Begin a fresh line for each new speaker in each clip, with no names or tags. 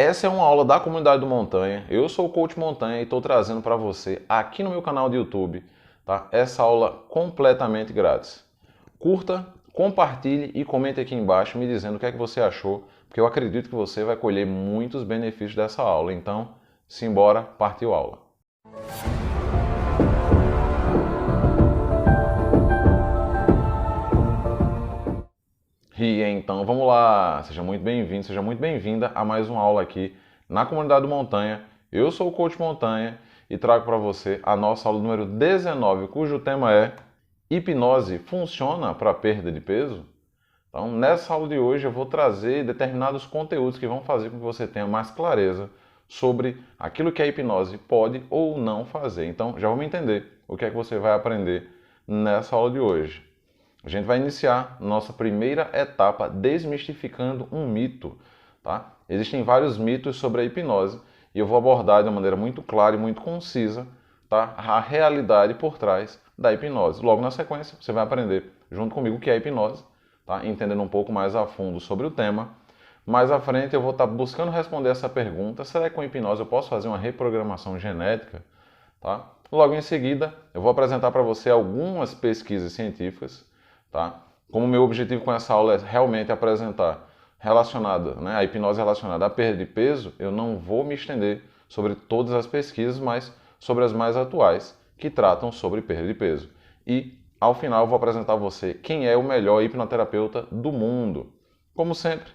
Essa é uma aula da comunidade do Montanha. Eu sou o Coach Montanha e estou trazendo para você aqui no meu canal de YouTube, tá? Essa aula completamente grátis. Curta, compartilhe e comente aqui embaixo me dizendo o que é que você achou, porque eu acredito que você vai colher muitos benefícios dessa aula. Então, simbora, partiu aula. E então, vamos lá! Seja muito bem-vindo, seja muito bem-vinda a mais uma aula aqui na comunidade do Montanha. Eu sou o Coach Montanha e trago para você a nossa aula número 19, cujo tema é Hipnose funciona para perda de peso? Então, nessa aula de hoje eu vou trazer determinados conteúdos que vão fazer com que você tenha mais clareza sobre aquilo que a hipnose pode ou não fazer. Então, já vamos entender o que é que você vai aprender nessa aula de hoje. A gente vai iniciar nossa primeira etapa desmistificando um mito, tá? Existem vários mitos sobre a hipnose e eu vou abordar de uma maneira muito clara e muito concisa, tá? A realidade por trás da hipnose. Logo na sequência, você vai aprender junto comigo o que é a hipnose, tá? Entendendo um pouco mais a fundo sobre o tema. Mais à frente eu vou estar buscando responder essa pergunta: será que com hipnose eu posso fazer uma reprogramação genética? Tá? Logo em seguida, eu vou apresentar para você algumas pesquisas científicas. Tá? Como o meu objetivo com essa aula é realmente apresentar a hipnose relacionada à perda de peso, eu não vou me estender sobre todas as pesquisas, mas sobre as mais atuais que tratam sobre perda de peso. E ao final eu vou apresentar a você quem é o melhor hipnoterapeuta do mundo. Como sempre,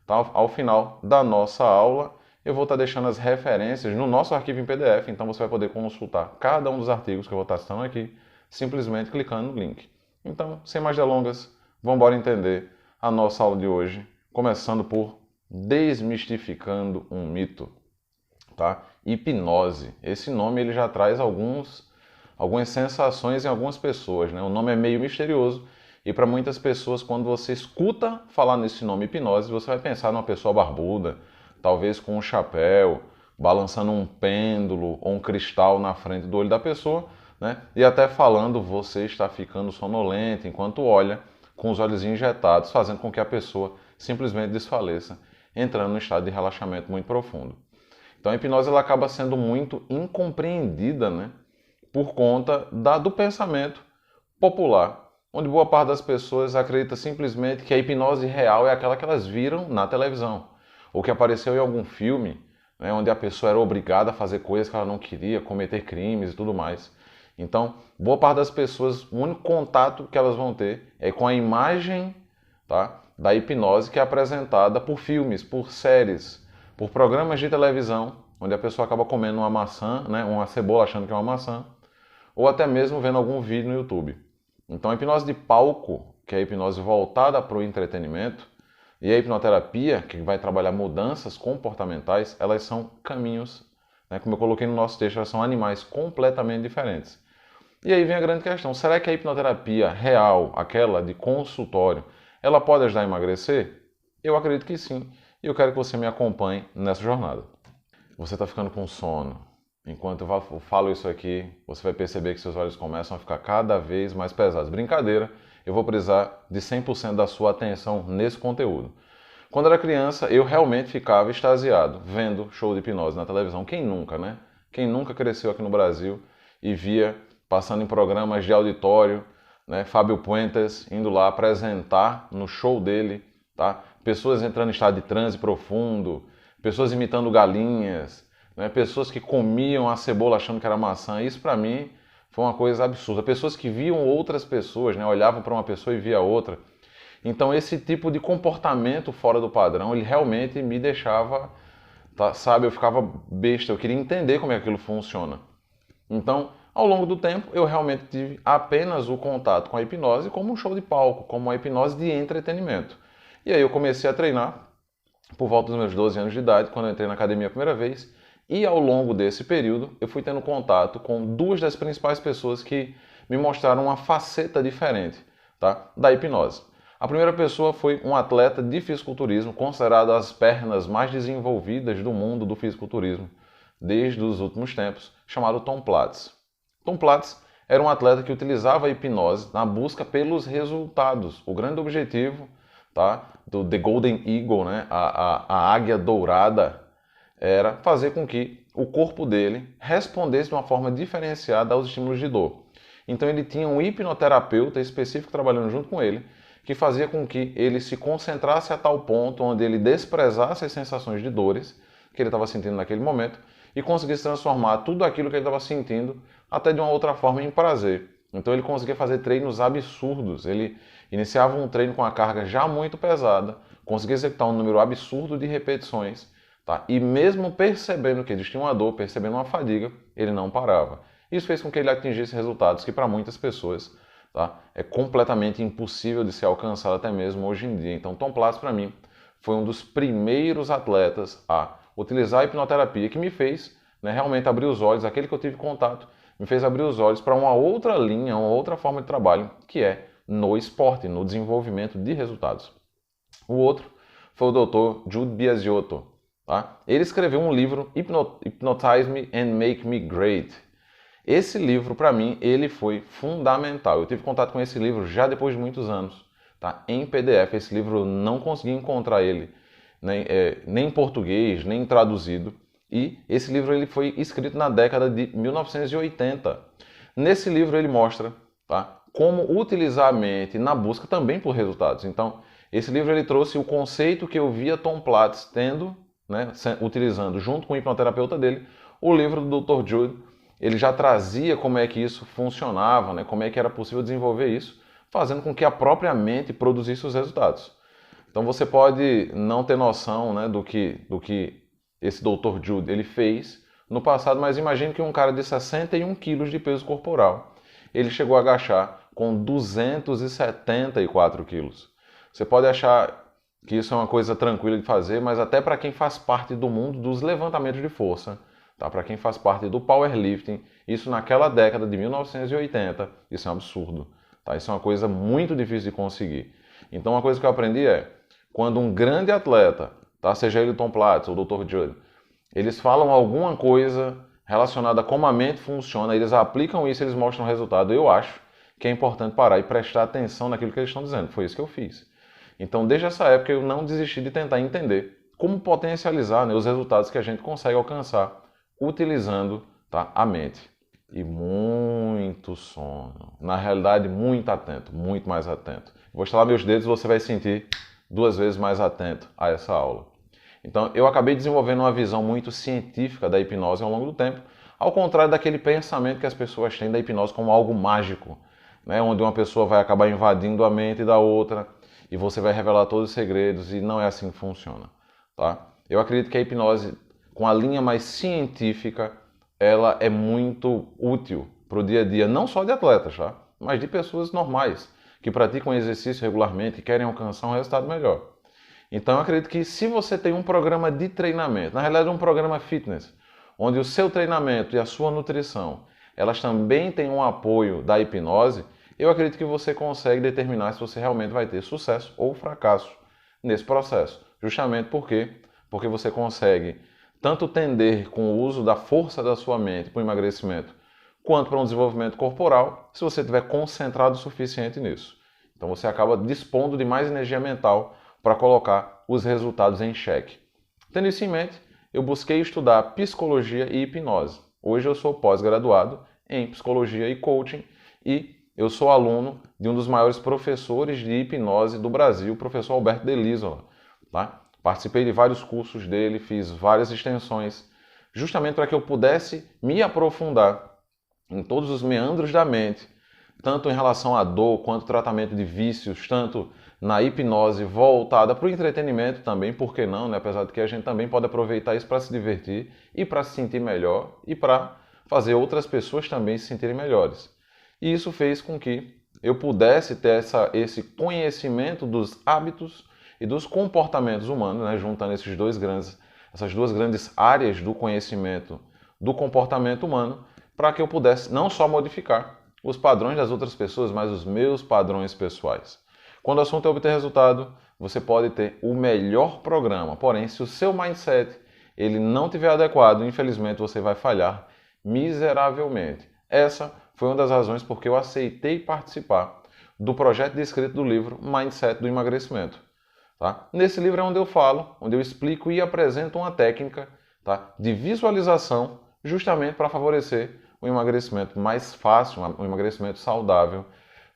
tá? Ao final da nossa aula, eu vou estar deixando as referências no nosso arquivo em PDF, então você vai poder consultar cada um dos artigos que eu vou estar citando aqui, simplesmente clicando no link. Então, sem mais delongas, vamos embora entender a nossa aula de hoje, começando por desmistificando um mito, tá? Hipnose. Esse nome ele já traz algumas sensações em algumas pessoas, né? O nome é meio misterioso e para muitas pessoas, quando você escuta falar nesse nome hipnose, você vai pensar numa pessoa barbuda, talvez com um chapéu, balançando um pêndulo ou um cristal na frente do olho da pessoa, né? E até falando, você está ficando sonolento enquanto olha com os olhos injetados, fazendo com que a pessoa simplesmente desfaleça, entrando no estado de relaxamento muito profundo. Então a hipnose ela acaba sendo muito incompreendida, né? Por conta do pensamento popular, onde boa parte das pessoas acredita simplesmente que a hipnose real é aquela que elas viram na televisão, ou que apareceu em algum filme, né, onde a pessoa era obrigada a fazer coisas que ela não queria, cometer crimes e tudo mais. Então, boa parte das pessoas, o único contato que elas vão ter é com a imagem, tá, da hipnose que é apresentada por filmes, por séries, por programas de televisão, onde a pessoa acaba comendo uma maçã, né, uma cebola achando que é uma maçã, ou até mesmo vendo algum vídeo no YouTube. Então, a hipnose de palco, que é a hipnose voltada para o entretenimento, e a hipnoterapia, que vai trabalhar mudanças comportamentais, elas são caminhos, né, como eu coloquei no nosso texto, elas são animais completamente diferentes. E aí vem a grande questão: será que a hipnoterapia real, aquela de consultório, ela pode ajudar a emagrecer? Eu acredito que sim, e eu quero que você me acompanhe nessa jornada. Você está ficando com sono. Enquanto eu falo isso aqui, você vai perceber que seus olhos começam a ficar cada vez mais pesados. Brincadeira, eu vou precisar de 100% da sua atenção nesse conteúdo. Quando era criança, eu realmente ficava extasiado vendo show de hipnose na televisão. Quem nunca, né? Quem nunca cresceu aqui no Brasil e via passando em programas de auditório, né? Fábio Puentes indo lá apresentar no show dele, tá? Pessoas entrando em estado de transe profundo, pessoas imitando galinhas, né? Pessoas que comiam a cebola achando que era maçã. Isso para mim foi uma coisa absurda. Pessoas que viam outras pessoas, né? Olhavam para uma pessoa e via outra. Então esse tipo de comportamento fora do padrão, ele realmente me deixava, tá, sabe, eu ficava besta, eu queria entender como é que aquilo funciona. Então, ao longo do tempo, eu realmente tive apenas o contato com a hipnose como um show de palco, como uma hipnose de entretenimento. E aí eu comecei a treinar por volta dos meus 12 anos de idade, quando eu entrei na academia a primeira vez, e ao longo desse período eu fui tendo contato com duas das principais pessoas que me mostraram uma faceta diferente, tá, da hipnose. A primeira pessoa foi um atleta de fisiculturismo, considerado as pernas mais desenvolvidas do mundo do fisiculturismo desde os últimos tempos, chamado Tom Platz. Tom Platz era um atleta que utilizava a hipnose na busca pelos resultados. O grande objetivo, tá, do The Golden Eagle, né, a águia dourada, era fazer com que o corpo dele respondesse de uma forma diferenciada aos estímulos de dor. Então ele tinha um hipnoterapeuta específico trabalhando junto com ele, que fazia com que ele se concentrasse a tal ponto onde ele desprezasse as sensações de dores que ele estava sentindo naquele momento e conseguisse transformar tudo aquilo que ele estava sentindo até de uma outra forma em prazer. Então ele conseguia fazer treinos absurdos. Ele iniciava um treino com a carga já muito pesada, conseguia executar um número absurdo de repetições, tá? E mesmo percebendo que existia uma dor, percebendo uma fadiga, ele não parava. Isso fez com que ele atingisse resultados que para muitas pessoas, tá, é completamente impossível de ser alcançado até mesmo hoje em dia. Então Tom Platz, para mim, foi um dos primeiros atletas a utilizar a hipnoterapia que me fez, né, realmente abrir os olhos, aquele que eu tive contato, me fez abrir os olhos para uma outra linha, uma outra forma de trabalho, que é no esporte, no desenvolvimento de resultados. O outro foi o Dr. Jude Biasiotto. Tá? Ele escreveu um livro, Hypnotize Me and Make Me Great. Esse livro, para mim, ele foi fundamental. Eu tive contato com esse livro já depois de muitos anos, tá? Em PDF. Esse livro eu não consegui encontrar ele nem em português, nem traduzido. E esse livro ele foi escrito na década de 1980. Nesse livro ele mostra, tá, como utilizar a mente na busca também por resultados. Então, esse livro ele trouxe o conceito que eu via Tom Platz tendo, né, utilizando junto com o hipnoterapeuta dele. O livro do Dr. Jude, ele já trazia como é que isso funcionava, né, como é que era possível desenvolver isso, fazendo com que a própria mente produzisse os resultados. Então você pode não ter noção, né, do que esse Dr. Jude ele fez no passado, mas imagine que um cara de 61 quilos de peso corporal, ele chegou a agachar com 274 quilos. Você pode achar que isso é uma coisa tranquila de fazer, mas até para quem faz parte do mundo dos levantamentos de força, tá? Para quem faz parte do powerlifting, isso naquela década de 1980, isso é um absurdo. Tá? Isso é uma coisa muito difícil de conseguir. Então uma coisa que eu aprendi é, quando um grande atleta, tá? Seja ele Tom Platz ou Dr. Jude, eles falam alguma coisa relacionada a como a mente funciona, eles aplicam isso, eles mostram o resultado. Eu acho que é importante parar e prestar atenção naquilo que eles estão dizendo. Foi isso que eu fiz. Então, desde essa época, eu não desisti de tentar entender como potencializar, né, os resultados que a gente consegue alcançar utilizando, tá, a mente. E muito sono. Na realidade, muito atento, muito mais atento. Vou estalar meus dedos e você vai sentir 2 vezes mais atento a essa aula. Então, eu acabei desenvolvendo uma visão muito científica da hipnose ao longo do tempo, ao contrário daquele pensamento que as pessoas têm da hipnose como algo mágico, né? Onde uma pessoa vai acabar invadindo a mente da outra e você vai revelar todos os segredos, e não é assim que funciona. Tá? Eu acredito que a hipnose, com a linha mais científica, ela é muito útil para o dia a dia, não só de atletas, tá? Mas de pessoas normais, que praticam exercício regularmente e querem alcançar um resultado melhor. Então eu acredito que se você tem um programa de treinamento, na realidade um programa fitness, onde o seu treinamento e a sua nutrição, elas também têm um apoio da hipnose, eu acredito que você consegue determinar se você realmente vai ter sucesso ou fracasso nesse processo. Justamente porque você consegue tanto tender com o uso da força da sua mente para o emagrecimento, quanto para um desenvolvimento corporal, se você estiver concentrado o suficiente nisso. Então você acaba dispondo de mais energia mental para colocar os resultados em xeque. Tendo isso em mente, eu busquei estudar psicologia e hipnose. Hoje eu sou pós-graduado em psicologia e coaching e eu sou aluno de um dos maiores professores de hipnose do Brasil, o professor Alberto Delisola. Tá? Participei de vários cursos dele, fiz várias extensões, justamente para que eu pudesse me aprofundar em todos os meandros da mente, tanto em relação à dor, quanto tratamento de vícios, tanto na hipnose voltada para o entretenimento também, por que não, né? Apesar de que a gente também pode aproveitar isso para se divertir e para se sentir melhor e para fazer outras pessoas também se sentirem melhores. E isso fez com que eu pudesse ter esse conhecimento dos hábitos e dos comportamentos humanos, né? Juntando essas duas grandes áreas do conhecimento do comportamento humano, para que eu pudesse não só modificar os padrões das outras pessoas, mas os meus padrões pessoais. Quando o assunto é obter resultado, você pode ter o melhor programa, porém, se o seu mindset ele não estiver adequado, infelizmente você vai falhar miseravelmente. Essa foi uma das razões porque eu aceitei participar do projeto de escrita do livro Mindset do Emagrecimento. Tá? Nesse livro é onde eu falo, onde eu explico e apresento uma técnica tá? De visualização, justamente para favorecer um emagrecimento mais fácil, um emagrecimento saudável,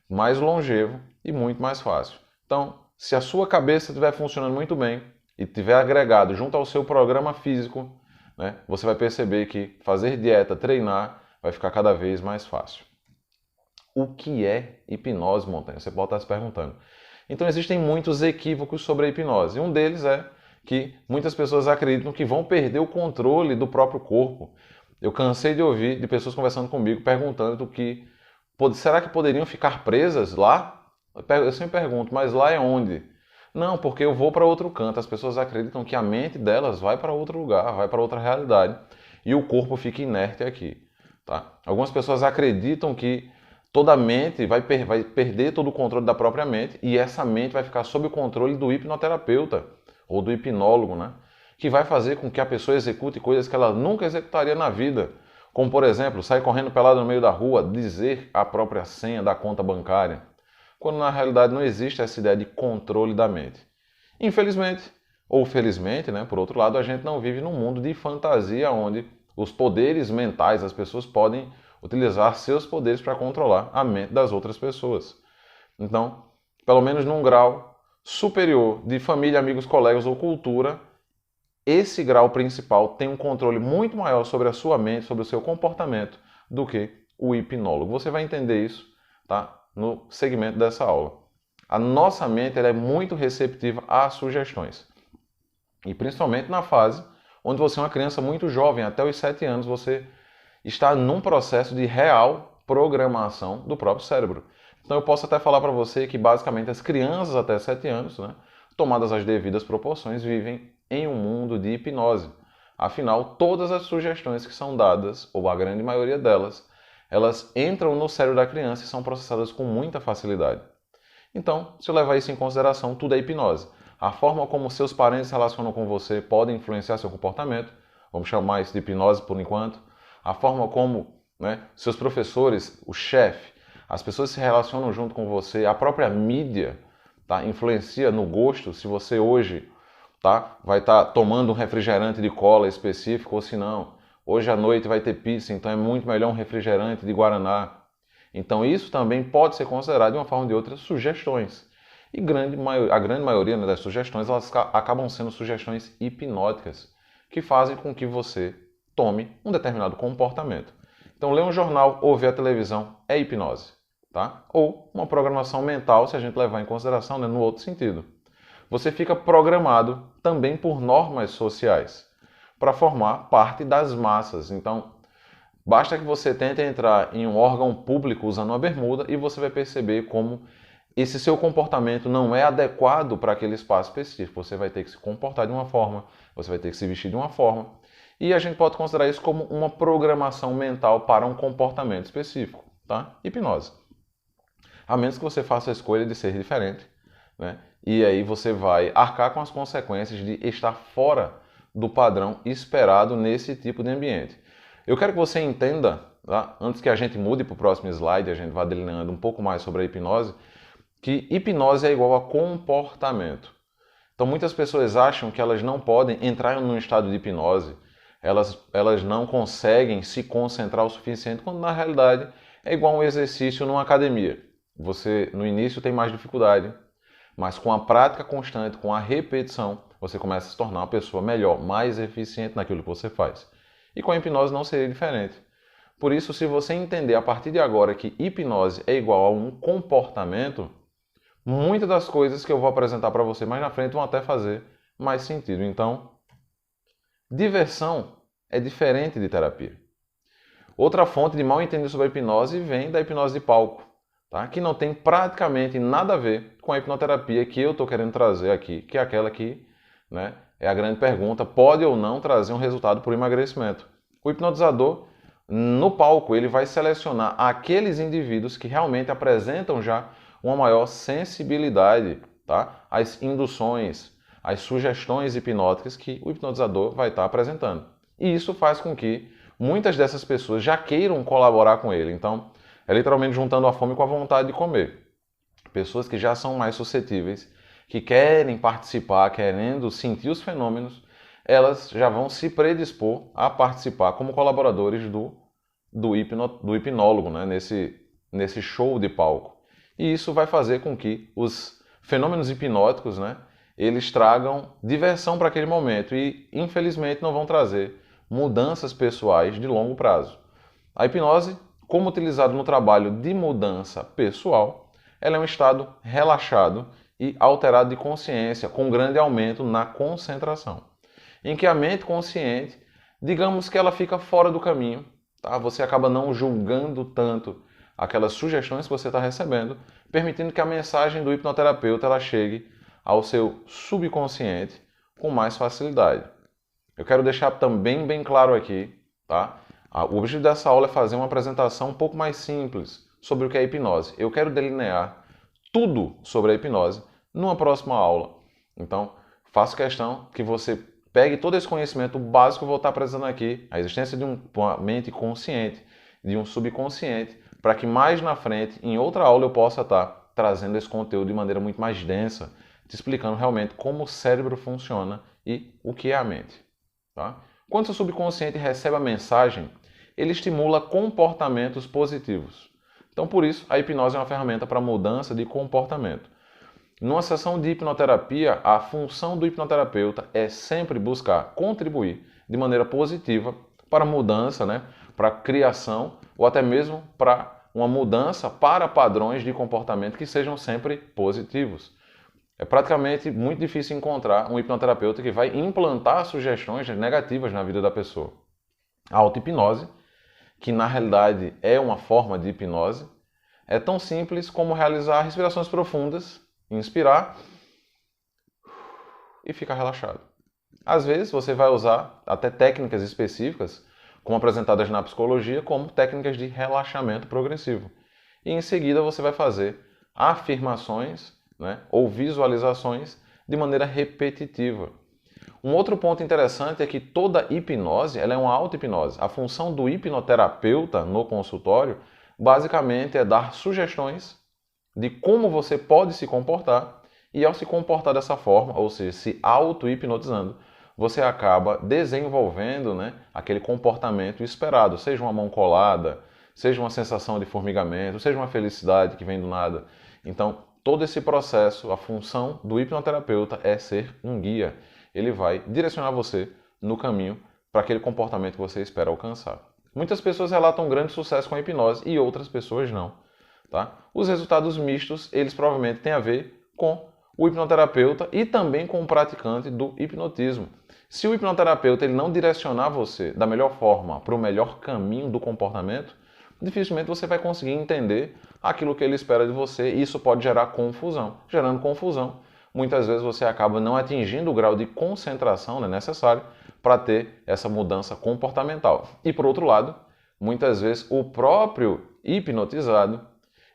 mais longevo e muito mais fácil. Então, se a sua cabeça estiver funcionando muito bem e tiver agregado junto ao seu programa físico, né, você vai perceber que fazer dieta, treinar, vai ficar cada vez mais fácil. O que é hipnose, Montanha? Você pode estar se perguntando. Então, existem muitos equívocos sobre a hipnose. Um deles é que muitas pessoas acreditam que vão perder o controle do próprio corpo. Eu cansei de ouvir de pessoas conversando comigo, perguntando que será que poderiam ficar presas lá? Eu sempre pergunto, mas lá é onde? Não, porque eu vou para outro canto. As pessoas acreditam que a mente delas vai para outro lugar, vai para outra realidade e o corpo fica inerte aqui. Tá? Algumas pessoas acreditam que toda a mente vai perder todo o controle da própria mente e essa mente vai ficar sob o controle do hipnoterapeuta ou do hipnólogo, né? Que vai fazer com que a pessoa execute coisas que ela nunca executaria na vida. Como, por exemplo, sair correndo pelado no meio da rua, dizer a própria senha da conta bancária, quando na realidade não existe essa ideia de controle da mente. Infelizmente, ou felizmente, né, por outro lado, a gente não vive num mundo de fantasia onde os poderes mentais das pessoas podem utilizar seus poderes para controlar a mente das outras pessoas. Então, pelo menos num grau superior de família, amigos, colegas ou cultura, esse grau principal tem um controle muito maior sobre a sua mente, sobre o seu comportamento, do que o hipnólogo. Você vai entender isso, tá, no segmento dessa aula. A nossa mente ela é muito receptiva a sugestões. E principalmente na fase onde você é uma criança muito jovem, até os 7 anos, você está num processo de real programação do próprio cérebro. Então eu posso até falar para você que basicamente as crianças até 7 anos, né, tomadas as devidas proporções, vivem em um mundo de hipnose. Afinal, todas as sugestões que são dadas, ou a grande maioria delas, elas entram no cérebro da criança e são processadas com muita facilidade. Então, se eu levar isso em consideração, tudo é hipnose. A forma como seus parentes se relacionam com você pode influenciar seu comportamento, vamos chamar isso de hipnose por enquanto. A forma como, né, seus professores, o chefe, as pessoas se relacionam junto com você, a própria mídia, tá, influencia no gosto, se você hoje, tá, vai estar tomando um refrigerante de cola específico ou se não. Hoje à noite vai ter pizza, então é muito melhor um refrigerante de guaraná. Então isso também pode ser considerado de uma forma ou de outra sugestões. E a grande maioria, né, das sugestões elas acabam sendo sugestões hipnóticas, que fazem com que você tome um determinado comportamento. Então ler um jornal ou ver a televisão é hipnose, tá? Ou uma programação mental, se a gente levar em consideração, né, no outro sentido. Você fica programado também por normas sociais para formar parte das massas. Então, basta que você tente entrar em um órgão público usando uma bermuda e você vai perceber como esse seu comportamento não é adequado para aquele espaço específico. Você vai ter que se comportar de uma forma, você vai ter que se vestir de uma forma. E a gente pode considerar isso como uma programação mental para um comportamento específico, tá? Hipnose. A menos que você faça a escolha de ser diferente, né? E aí você vai arcar com as consequências de estar fora do padrão esperado nesse tipo de ambiente. Eu quero que você entenda, tá? Antes que a gente mude para o próximo slide, a gente vá delineando um pouco mais sobre a hipnose, que hipnose é igual a comportamento. Então muitas pessoas acham que elas não podem entrar num estado de hipnose, elas não conseguem se concentrar o suficiente, quando na realidade é igual um exercício numa academia. Você no início tem mais dificuldade, mas com a prática constante, com a repetição, você começa a se tornar uma pessoa melhor, mais eficiente naquilo que você faz. E com a hipnose não seria diferente. Por isso, se você entender a partir de agora que hipnose é igual a um comportamento, muitas das coisas que eu vou apresentar para você mais na frente vão até fazer mais sentido. Então, diversão é diferente de terapia. Outra fonte de mal entendido sobre a hipnose vem da hipnose de palco, tá? Que não tem praticamente nada a ver com a hipnoterapia que eu estou querendo trazer aqui, que é aquela que, né, é a grande pergunta, pode ou não trazer um resultado por emagrecimento. O hipnotizador, no palco, ele vai selecionar aqueles indivíduos que realmente apresentam já uma maior sensibilidade, tá, às induções, às sugestões hipnóticas que o hipnotizador vai estar apresentando. E isso faz com que muitas dessas pessoas já queiram colaborar com ele. Então, é literalmente juntando a fome com a vontade de comer. Pessoas que já são mais suscetíveis, que querem participar, querendo sentir os fenômenos, elas já vão se predispor a participar como colaboradores do hipnólogo, né? nesse show de palco. E isso vai fazer com que os fenômenos hipnóticos, né? eles tragam diversão para aquele momento e, infelizmente, não vão trazer mudanças pessoais de longo prazo. A hipnose, como utilizada no trabalho de mudança pessoal, ela é um estado relaxado e alterado de consciência, com grande aumento na concentração, em que a mente consciente, digamos que ela fica fora do caminho, tá? Você acaba não julgando tanto aquelas sugestões que você está recebendo, permitindo que a mensagem do hipnoterapeuta ela chegue ao seu subconsciente com mais facilidade. Eu quero deixar também bem claro aqui, tá? O objetivo dessa aula é fazer uma apresentação um pouco mais simples sobre o que é hipnose. Eu quero delinear tudo sobre a hipnose numa próxima aula. Então, faço questão que você pegue todo esse conhecimento básico que eu vou estar apresentando aqui, a existência de uma mente consciente, de um subconsciente, para que mais na frente, em outra aula, eu possa estar trazendo esse conteúdo de maneira muito mais densa, te explicando realmente como o cérebro funciona e o que é a mente. Tá? Quando o seu subconsciente recebe a mensagem, ele estimula comportamentos positivos. Então, por isso, a hipnose é uma ferramenta para mudança de comportamento. Numa sessão de hipnoterapia, a função do hipnoterapeuta é sempre buscar contribuir de maneira positiva para a mudança, né, para a criação ou até mesmo para uma mudança para padrões de comportamento que sejam sempre positivos. É praticamente muito difícil encontrar um hipnoterapeuta que vai implantar sugestões negativas na vida da pessoa. A auto-hipnose, que na realidade é uma forma de hipnose, é tão simples como realizar respirações profundas, inspirar e ficar relaxado. Às vezes você vai usar até técnicas específicas, como apresentadas na psicologia, como técnicas de relaxamento progressivo. E em seguida você vai fazer afirmações, né, ou visualizações de maneira repetitiva. Um outro ponto interessante é que toda hipnose ela é uma auto-hipnose. A função do hipnoterapeuta no consultório basicamente é dar sugestões de como você pode se comportar e ao se comportar dessa forma, ou seja, se auto-hipnotizando, você acaba desenvolvendo, né, aquele comportamento esperado, seja uma mão colada, seja uma sensação de formigamento, seja uma felicidade que vem do nada. Então, todo esse processo, a função do hipnoterapeuta é ser um guia. Ele vai direcionar você no caminho para aquele comportamento que você espera alcançar. Muitas pessoas relatam grande sucesso com a hipnose e outras pessoas não. Tá? Os resultados mistos, eles provavelmente têm a ver com o hipnoterapeuta e também com o praticante do hipnotismo. Se o hipnoterapeuta ele não direcionar você da melhor forma para o melhor caminho do comportamento, dificilmente você vai conseguir entender aquilo que ele espera de você e isso pode gerar confusão. Gerando confusão, muitas vezes você acaba não atingindo o grau de concentração, né, necessário para ter essa mudança comportamental. E por outro lado, muitas vezes o próprio hipnotizado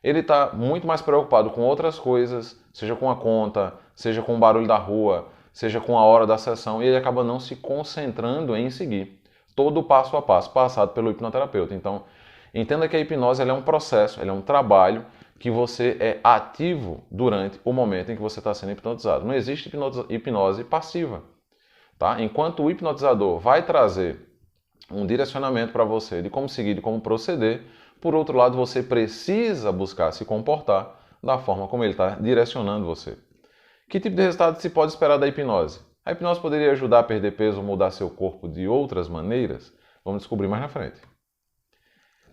ele está muito mais preocupado com outras coisas, seja com a conta, seja com o barulho da rua, seja com a hora da sessão, e ele acaba não se concentrando em seguir todo o passo a passo passado pelo hipnoterapeuta. Então, entenda que a hipnose ela é um processo, ela é um trabalho que você é ativo durante o momento em que você está sendo hipnotizado. Não existe hipnose passiva. Tá? Enquanto o hipnotizador vai trazer um direcionamento para você de como seguir, de como proceder, por outro lado, você precisa buscar se comportar da forma como ele está direcionando você. Que tipo de resultado se pode esperar da hipnose? A hipnose poderia ajudar a perder peso ou mudar seu corpo de outras maneiras? Vamos descobrir mais na frente.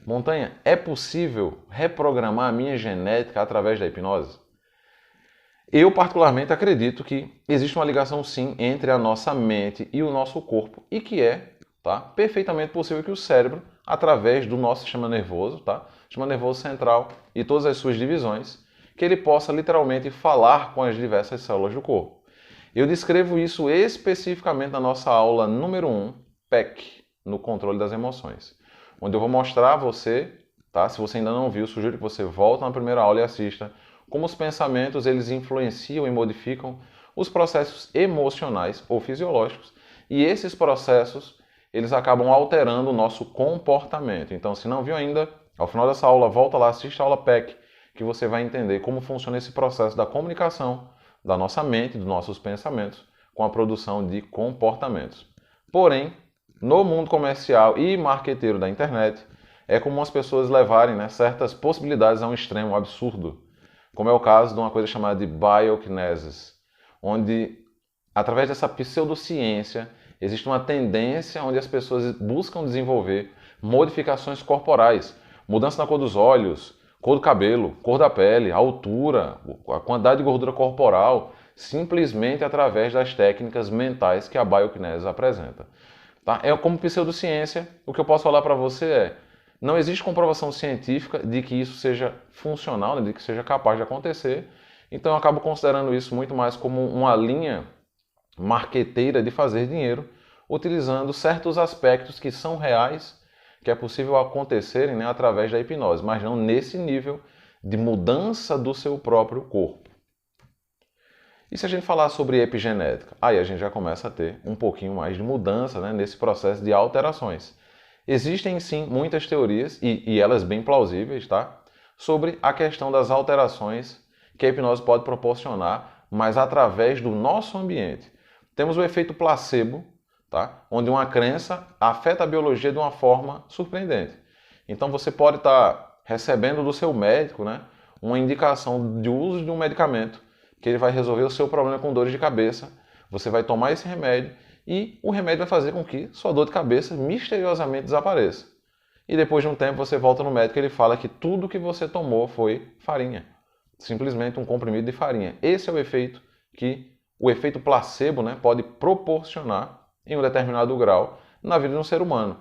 Montanha, é possível reprogramar a minha genética através da hipnose? Eu particularmente acredito que existe uma ligação sim entre a nossa mente e o nosso corpo e que é perfeitamente possível que o cérebro, através do nosso sistema nervoso, sistema nervoso central e todas as suas divisões, que ele possa literalmente falar com as diversas células do corpo. Eu descrevo isso especificamente na nossa aula número 1, PEC, no controle das emoções, onde eu vou mostrar a você, se você ainda não viu, sugiro que você volte na primeira aula e assista, como os pensamentos eles influenciam e modificam os processos emocionais ou fisiológicos, e esses processos eles acabam alterando o nosso comportamento. Então, se não viu ainda, ao final dessa aula, volta lá, assista a aula PEC, que você vai entender como funciona esse processo da comunicação da nossa mente, dos nossos pensamentos, com a produção de comportamentos. Porém, no mundo comercial e marqueteiro da internet, é comum as pessoas levarem, né, certas possibilidades a um extremo absurdo, como é o caso de uma coisa chamada de biokinesis, onde, através dessa pseudociência, existe uma tendência onde as pessoas buscam desenvolver modificações corporais, mudança na cor dos olhos, cor do cabelo, cor da pele, altura, a quantidade de gordura corporal, simplesmente através das técnicas mentais que a biokinesis apresenta. Tá? É como pseudociência, o que eu posso falar para você é, não existe comprovação científica de que isso seja funcional, né, de que seja capaz de acontecer, então eu acabo considerando isso muito mais como uma linha marqueteira de fazer dinheiro, utilizando certos aspectos que são reais, que é possível acontecerem, né, através da hipnose, mas não nesse nível de mudança do seu próprio corpo. E se a gente falar sobre epigenética? Aí a gente já começa a ter um pouquinho mais de mudança, né, nesse processo de alterações. Existem sim muitas teorias, e elas bem plausíveis, tá, sobre a questão das alterações que a hipnose pode proporcionar, mas através do nosso ambiente. Temos o efeito placebo, tá, onde uma crença afeta a biologia de uma forma surpreendente. Então você pode estar recebendo do seu médico, né, uma indicação de uso de um medicamento que ele vai resolver o seu problema com dores de cabeça. Você vai tomar esse remédio e o remédio vai fazer com que sua dor de cabeça misteriosamente desapareça. E depois de um tempo você volta no médico e ele fala que tudo que você tomou foi farinha. Simplesmente um comprimido de farinha. Esse é o efeito que o efeito placebo, né, pode proporcionar em um determinado grau na vida de um ser humano.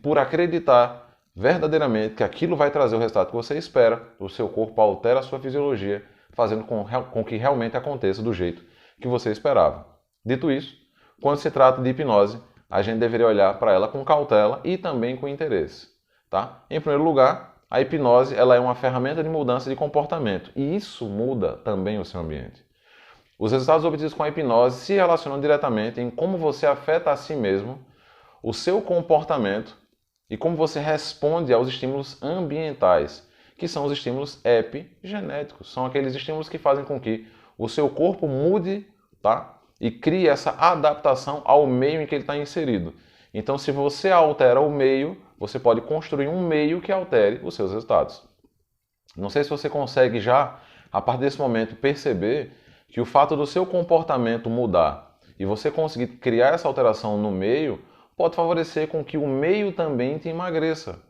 Por acreditar verdadeiramente que aquilo vai trazer o resultado que você espera, o seu corpo altera a sua fisiologia, fazendo com que realmente aconteça do jeito que você esperava. Dito isso, quando se trata de hipnose, a gente deveria olhar para ela com cautela e também com interesse. Tá? Em primeiro lugar, a hipnose ela é uma ferramenta de mudança de comportamento e isso muda também o seu ambiente. Os resultados obtidos com a hipnose se relacionam diretamente em como você afeta a si mesmo, o seu comportamento e como você responde aos estímulos ambientais, que são os estímulos epigenéticos. São aqueles estímulos que fazem com que o seu corpo mude, tá? E crie essa adaptação ao meio em que ele está inserido. Então, se você altera o meio, você pode construir um meio que altere os seus resultados. Não sei se você consegue já, a partir desse momento, perceber que o fato do seu comportamento mudar e você conseguir criar essa alteração no meio pode favorecer com que o meio também te emagreça.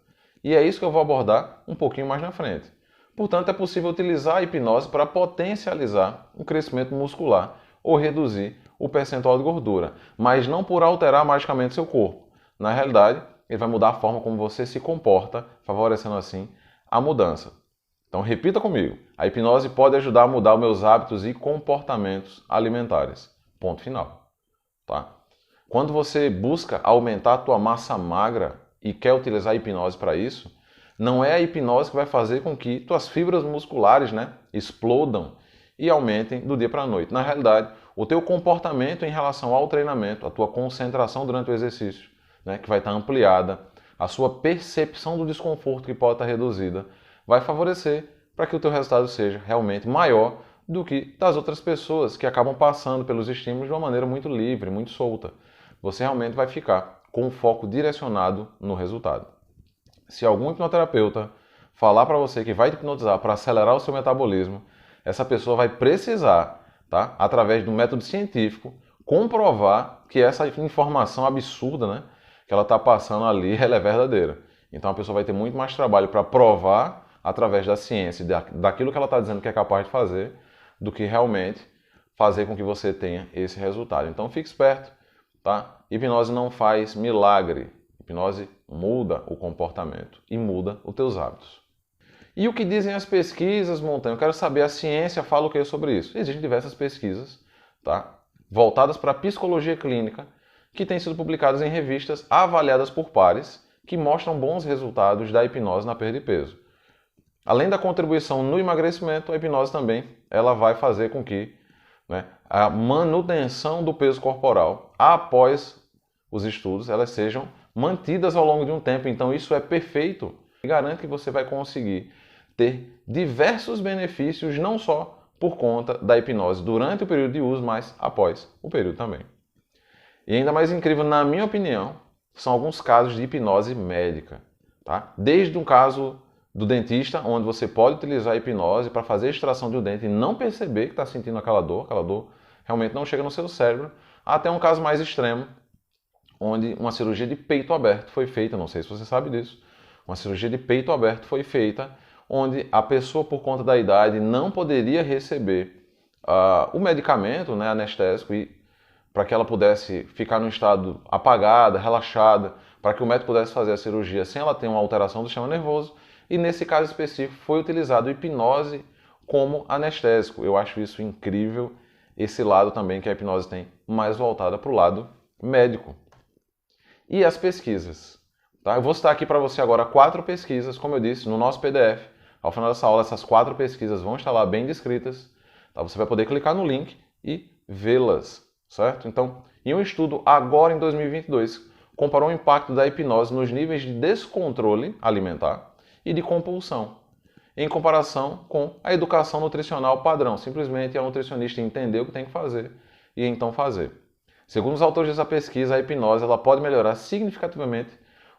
E é isso que eu vou abordar um pouquinho mais na frente. Portanto, é possível utilizar a hipnose para potencializar o crescimento muscular ou reduzir o percentual de gordura, mas não por alterar magicamente seu corpo. Na realidade, ele vai mudar a forma como você se comporta, favorecendo assim a mudança. Então repita comigo, a hipnose pode ajudar a mudar os meus hábitos e comportamentos alimentares. Ponto final. Tá? Quando você busca aumentar a tua massa magra e quer utilizar a hipnose para isso, não é a hipnose que vai fazer com que tuas fibras musculares, né, explodam e aumentem do dia para a noite. Na realidade, o teu comportamento em relação ao treinamento, a tua concentração durante o exercício, né, que vai estar ampliada, a sua percepção do desconforto que pode estar reduzida, vai favorecer para que o teu resultado seja realmente maior do que das outras pessoas que acabam passando pelos estímulos de uma maneira muito livre, muito solta. Você realmente vai ficar com o foco direcionado no resultado. Se algum hipnoterapeuta falar para você que vai te hipnotizar para acelerar o seu metabolismo, essa pessoa vai precisar, tá, através do método científico, comprovar que essa informação absurda, né, que ela está passando ali, ela é verdadeira. Então a pessoa vai ter muito mais trabalho para provar através da ciência, daquilo que ela está dizendo que é capaz de fazer, do que realmente fazer com que você tenha esse resultado. Então fique esperto, tá? Hipnose não faz milagre. Hipnose muda o comportamento e muda os teus hábitos. E o que dizem as pesquisas, Montanha? Eu quero saber, a ciência fala o que sobre isso? Existem diversas pesquisas, tá, voltadas para a psicologia clínica, que têm sido publicadas em revistas avaliadas por pares, que mostram bons resultados da hipnose na perda de peso. Além da contribuição no emagrecimento, a hipnose também ela vai fazer com que, né, a manutenção do peso corporal após os estudos elas sejam mantidas ao longo de um tempo. Então isso é perfeito e garante que você vai conseguir ter diversos benefícios, não só por conta da hipnose durante o período de uso, mas após o período também. E ainda mais incrível, na minha opinião, são alguns casos de hipnose médica. Tá? Desde um caso do dentista, onde você pode utilizar a hipnose para fazer a extração de um dente e não perceber que está sentindo aquela dor realmente não chega no seu cérebro, até um caso mais extremo, onde uma cirurgia de peito aberto foi feita, não sei se você sabe disso, uma cirurgia de peito aberto foi feita, onde a pessoa, por conta da idade, não poderia receber o medicamento, né, anestésico, para que ela pudesse ficar num estado apagada, relaxada, para que o médico pudesse fazer a cirurgia sem ela ter uma alteração do sistema nervoso. E nesse caso específico foi utilizado hipnose como anestésico. Eu acho isso incrível, esse lado também que a hipnose tem, mais voltada para o lado médico. E as pesquisas? Tá? Eu vou citar aqui para você agora 4 pesquisas, como eu disse, no nosso PDF. Ao final dessa aula, essas 4 pesquisas vão estar lá bem descritas. Tá? Você vai poder clicar no link e vê-las. Certo? Então, em um estudo agora em 2022, comparou o impacto da hipnose nos níveis de descontrole alimentar e de compulsão, em comparação com a educação nutricional padrão. Simplesmente a nutricionista entender o que tem que fazer e então fazer. Segundo os autores dessa pesquisa, a hipnose ela pode melhorar significativamente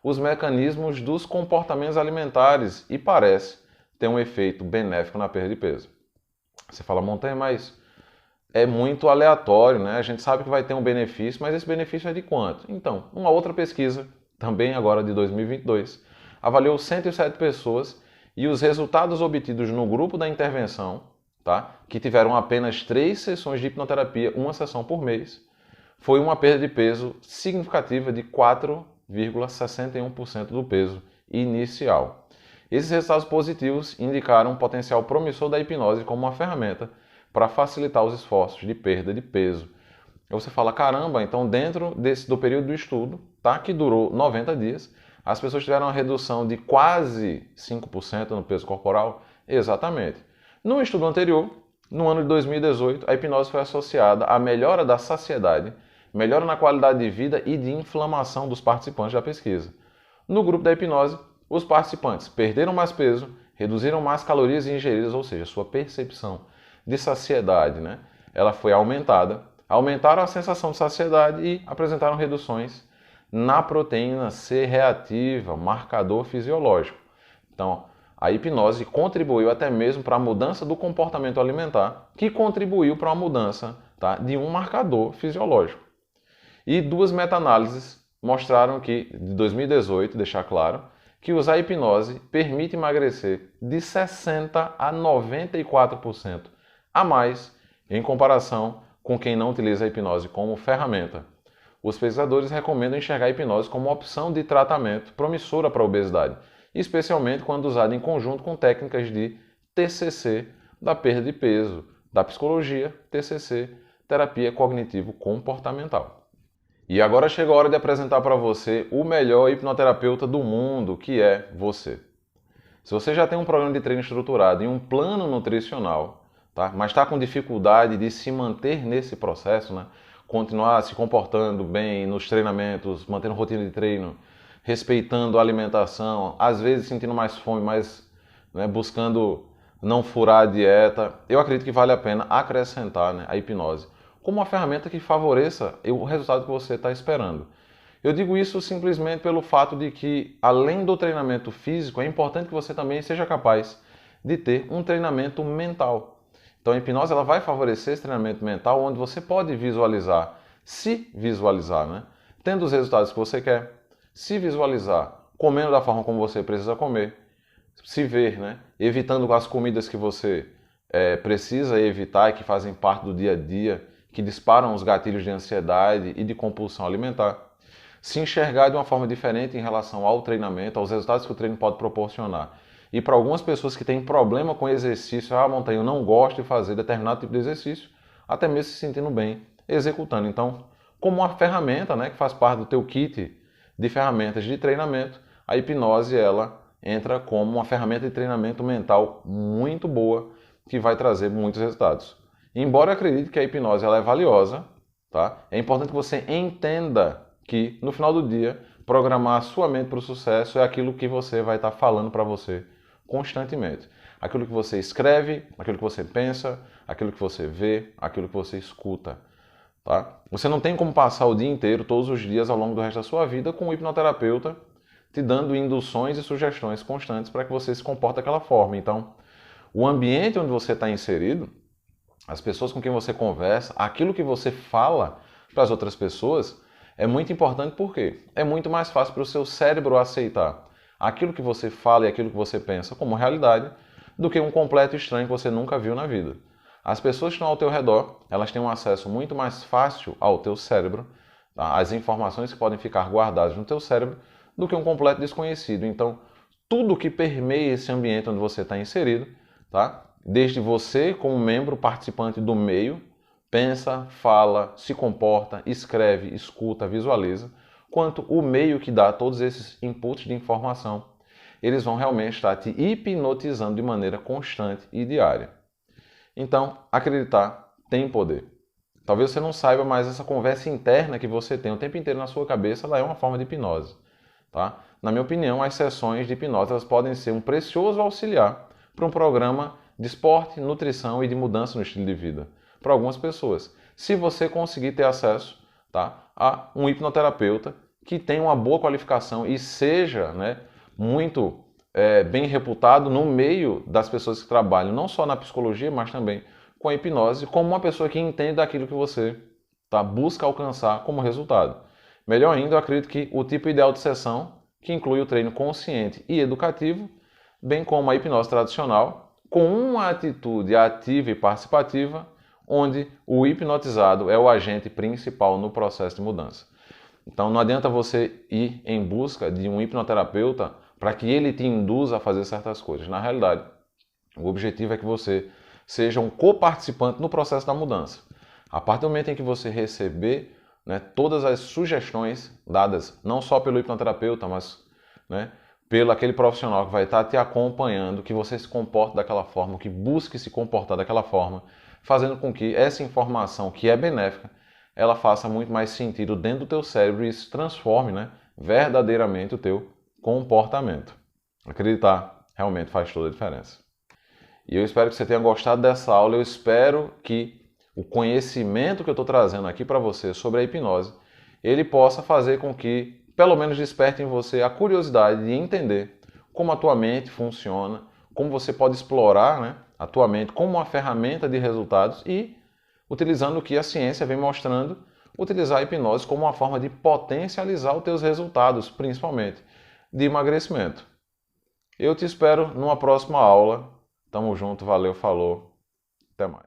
os mecanismos dos comportamentos alimentares e parece ter um efeito benéfico na perda de peso. Você fala, Montanha, mas é muito aleatório, né? A gente sabe que vai ter um benefício, mas esse benefício é de quanto? Então, uma outra pesquisa, também agora de 2022, avaliou 107 pessoas e os resultados obtidos no grupo da intervenção, tá? Que tiveram apenas 3 sessões de hipnoterapia, uma sessão por mês, foi uma perda de peso significativa de 4,61% do peso inicial. Esses resultados positivos indicaram um potencial promissor da hipnose como uma ferramenta para facilitar os esforços de perda de peso. Aí você fala, caramba, então dentro do período do estudo, tá, que durou 90 dias, as pessoas tiveram uma redução de quase 5% no peso corporal? Exatamente. No estudo anterior, no ano de 2018, a hipnose foi associada à melhora da saciedade, melhora na qualidade de vida e de inflamação dos participantes da pesquisa. No grupo da hipnose, os participantes perderam mais peso, reduziram mais calorias ingeridas, ou seja, sua percepção de saciedade, né? Ela foi aumentada, aumentaram a sensação de saciedade e apresentaram reduções na proteína C reativa, marcador fisiológico. Então, a hipnose contribuiu até mesmo para a mudança do comportamento alimentar, que contribuiu para a mudança, tá, de um marcador fisiológico. E 2 meta-análises mostraram que, de 2018, deixar claro, que usar hipnose permite emagrecer de 60% a 94% a mais em comparação com quem não utiliza a hipnose como ferramenta. Os pesquisadores recomendam enxergar a hipnose como uma opção de tratamento promissora para a obesidade, especialmente quando usada em conjunto com técnicas de TCC, da perda de peso, da psicologia, TCC, terapia cognitivo-comportamental. E agora chegou a hora de apresentar para você o melhor hipnoterapeuta do mundo, que é você. Se você já tem um programa de treino estruturado e um plano nutricional, tá? Mas está com dificuldade de se manter nesse processo, né? Continuar se comportando bem nos treinamentos, mantendo rotina de treino, respeitando a alimentação, às vezes sentindo mais fome, mas, né, buscando não furar a dieta, eu acredito que vale a pena acrescentar, né, a hipnose como uma ferramenta que favoreça o resultado que você está esperando. Eu digo isso simplesmente pelo fato de que, além do treinamento físico, é importante que você também seja capaz de ter um treinamento mental. Então a hipnose ela vai favorecer esse treinamento mental, onde você pode visualizar, se visualizar, né? Tendo os resultados que você quer, se visualizar, comendo da forma como você precisa comer, se ver, né? Evitando as comidas que você precisa evitar e que fazem parte do dia a dia, que disparam os gatilhos de ansiedade e de compulsão alimentar. Se enxergar de uma forma diferente em relação ao treinamento, aos resultados que o treino pode proporcionar. E para algumas pessoas que têm problema com exercício, Montanha, eu não gosto de fazer determinado tipo de exercício, até mesmo se sentindo bem executando. Então, como uma ferramenta, né, que faz parte do teu kit de ferramentas de treinamento, a hipnose ela entra como uma ferramenta de treinamento mental muito boa, que vai trazer muitos resultados. Embora eu acredite que a hipnose ela é valiosa, tá? É importante que você entenda que, no final do dia, programar a sua mente para o sucesso é aquilo que você vai estar falando para você constantemente. Aquilo que você escreve, aquilo que você pensa, aquilo que você vê, aquilo que você escuta. tá? Você não tem como passar o dia inteiro, todos os dias, ao longo do resto da sua vida, com um hipnoterapeuta te dando induções e sugestões constantes para que você se comporte daquela forma. Então, o ambiente onde você está inserido, as pessoas com quem você conversa, aquilo que você fala para as outras pessoas, é muito importante porque é muito mais fácil para o seu cérebro aceitar aquilo que você fala e aquilo que você pensa como realidade do que um completo estranho que você nunca viu na vida. As pessoas que estão ao teu redor, elas têm um acesso muito mais fácil ao teu cérebro, tá? As informações que podem ficar guardadas no teu cérebro, do que um completo desconhecido. Então, tudo que permeia esse ambiente onde você está inserido, tá? Desde você como membro participante do meio, pensa, fala, se comporta, escreve, escuta, visualiza, quanto o meio que dá todos esses inputs de informação, eles vão realmente estar te hipnotizando de maneira constante e diária. Então, acreditar tem poder. Talvez você não saiba, mas essa conversa interna que você tem o tempo inteiro na sua cabeça, ela é uma forma de hipnose. Tá? Na minha opinião, as sessões de hipnose elas podem ser um precioso auxiliar para um programa de esporte, nutrição e de mudança no estilo de vida para algumas pessoas. Se você conseguir ter acesso, tá, a um hipnoterapeuta que tenha uma boa qualificação e seja, né, muito bem reputado no meio das pessoas que trabalham, não só na psicologia, mas também com a hipnose, como uma pessoa que entende daquilo que você busca alcançar como resultado. Melhor ainda, eu acredito que o tipo ideal de sessão, que inclui o treino consciente e educativo, bem como a hipnose tradicional, com uma atitude ativa e participativa, onde o hipnotizado é o agente principal no processo de mudança. Então não adianta você ir em busca de um hipnoterapeuta para que ele te induza a fazer certas coisas. Na realidade, o objetivo é que você seja um coparticipante no processo da mudança. A partir do momento em que você receber, né, todas as sugestões dadas, não só pelo hipnoterapeuta, mas, né, pelo aquele profissional que vai estar te acompanhando, que você se comporte daquela forma, que busque se comportar daquela forma, fazendo com que essa informação que é benéfica, ela faça muito mais sentido dentro do teu cérebro e se transforme, né, verdadeiramente o teu comportamento. Acreditar realmente faz toda a diferença. E eu espero que você tenha gostado dessa aula, eu espero que o conhecimento que eu estou trazendo aqui para você sobre a hipnose, ele possa fazer com que, pelo menos desperte em você a curiosidade de entender como a tua mente funciona, como você pode explorar, né, a tua mente como uma ferramenta de resultados e, utilizando o que a ciência vem mostrando, utilizar a hipnose como uma forma de potencializar os teus resultados, principalmente de emagrecimento. Eu te espero numa próxima aula. Tamo junto, valeu, falou, até mais.